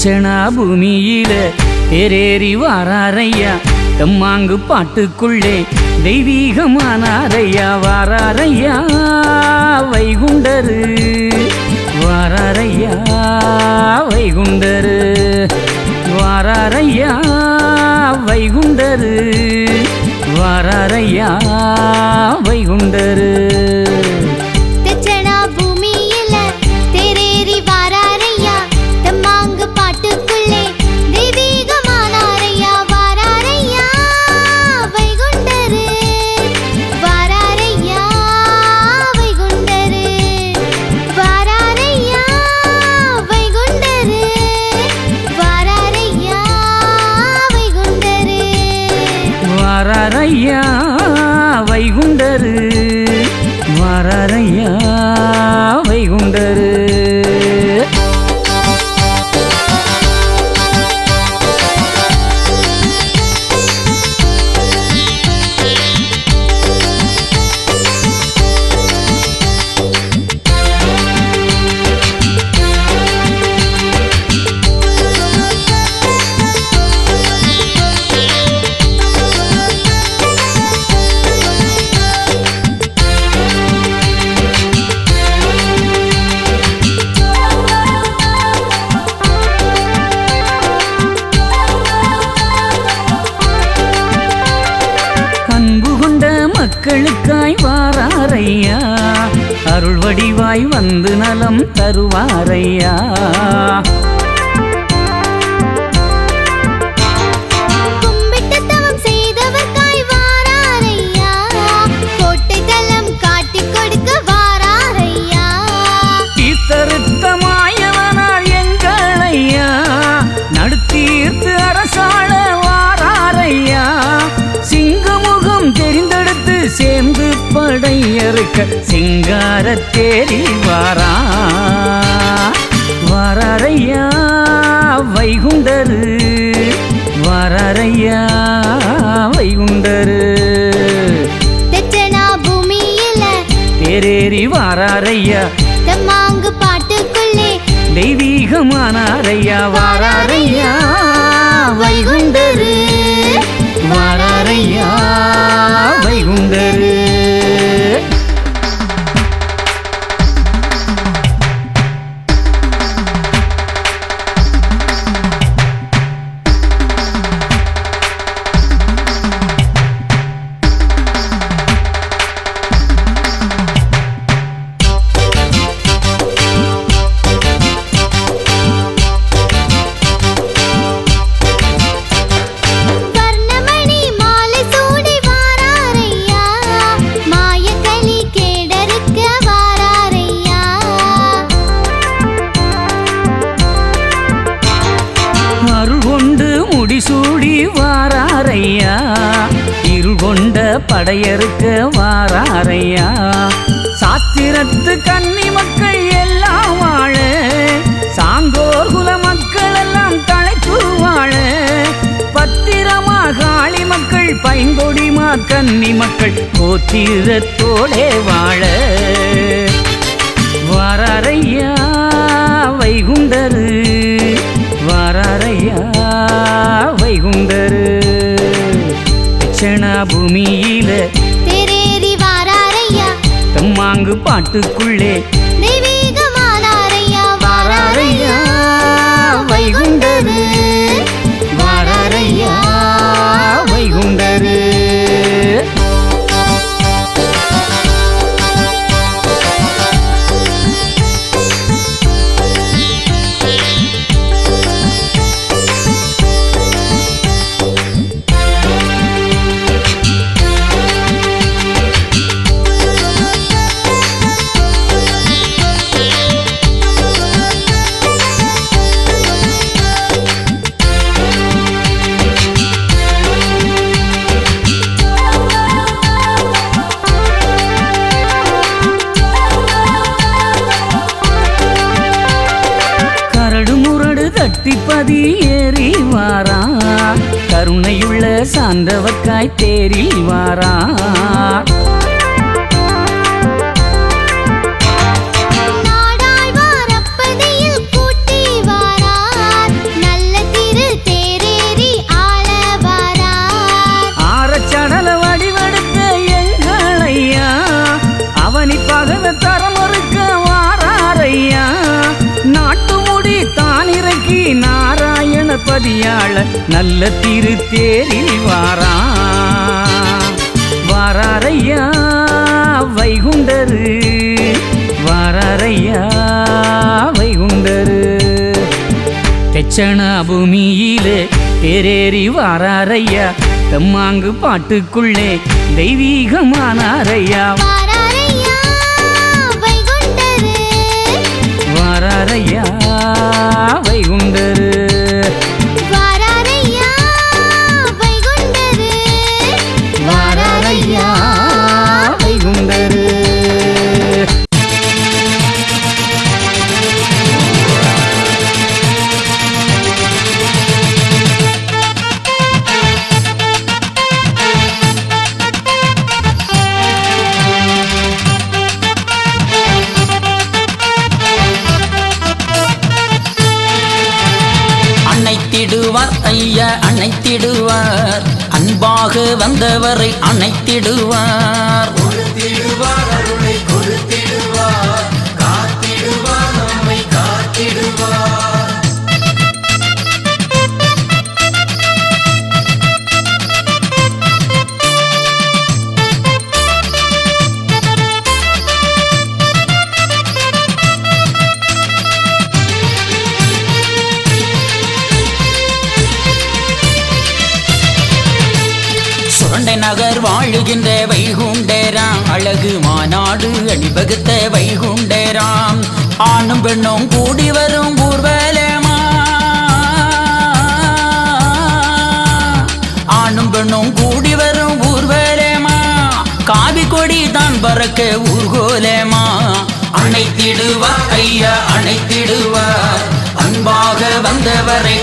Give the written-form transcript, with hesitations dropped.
தட்சணா பூமியில தேரேறி வாராரையா தெம்மாங்கு பாட்டுக்குள்ளே தெய்வீகமானாரையா வாராரையா வைகுண்டரு வாராரையா வைகுண்டரு வாராரையா வைகுண்டரு வாராரையா வைகுண்டரு தட்சணா பூமியில தேரேறி வாராரையா தெம்மாங்கு பாட்டுக்குள்ளே தெய்வீகமானாரையா வாராரையா வைகுண்டரு வாராரையா வைகுண்டரு வாராரையா வைகுண்டரு வாராரையா வைகுண்டரு வாராரையா வைகுண்டரு வாராரையா வைகுண்டரு மக்களுக்காய் வாராரையா அருள் வடிவாய் வந்து நலம் தருவாரையா கும்பிட்டு தவம் செய்தவர்க்காய் வாராரையா கோட்டை தலம் காட்டிக் கொடுக்க வாராரையா தீர்த்தருத்தமாயவனார் எங்களையா நடுத்தீர்த்து அரசாள வாராரையா சிங்கமுகம் தெரிந்தெடுத்து சேர்ந்து படையறுக்க சிங்காரத்தேரி வாரா வாராரையா வைகுண்டரு வாராரையா வைகுண்டரு தட்சணா பூமியில தேரேறி வாராரையா தெம்மாங்கு பாட்டுக்குள்ளே தெய்வீகமானாரையா வாராரையா வைகுண்டரு வாராரையா வைகுண்டரு வர்ணமணி மாலை சூடி வாராரையா மாயக்கலி கேடறுக்க வாராரையா அருள் கொண்டு முடிசூடி வாராரையா இருள் கொண்ட படையறுக்க வாராரையா சாத்திரத்து கன்னி மக்கள் எல்லாம் வாழ சாங்கோர் குல மக்கள் எல்லாம் தழைத்து வாழ பத்திரமா காளி மக்கள் பைங்கொடிமா கன்னி மக்கள் கோத்திரத்தோடே வாழ வாராரையா வைகுண்டரு வாராரையா வைகுண்டரு தட்சணா பூமியில தேரேறி வாராரையா தெம்மாங்கு பாட்டுக்குள்ளே தெய்வீகமானாரையா வாராரையா வைகுண்டரு வாராரையா வைகுண்டரு தட்டிப்பதி ஏறி வாரா கருணையுள்ள சார்ந்தவர்க்காய் தேரில் வாரா நாடாய் வாரப்பதியில் கூட்டி வாரார் பதியாள நல்ல திருத்தேரில் வாராரையா வைகுண்டரு வாராரையா வைகுண்டரு தெச்சன பூமியிலே தேரேறி வாராரையா தெம்மாங்கு பாட்டுக்குள்ளே தெய்வீகமானாரையா வாராரையா வைகுண்டரு வாராரையா வைகுண்டரு வாராரையா வைகுண்டரு வாராரையா வைகுண்டரு அணைத்திடுவார் ஐயா அணைத்திடுவார் அன்பாக வந்தவரை அணைத்திடுவார் அருளை கொடுத்திடுவார் காத்திடுவார் நம்மை காத்திடுவார் சுரண்டை நகர் வாழுகின்ற வைகுண்டேராம் அழகு மாநாடு அணிவகுத்த வைகுண்டேராம் ஆணும் பெண்ணும் கூடி வரும் ஊர்வலமா ஆணும் பெண்ணும் கூடி வரும் ஊர்வலமா காவி கொடி தான் பறக்க ஊர்கோலமா அணைத்திடுவார் ஐயா அணைத்திடுவார் அன்பாக வந்தவரை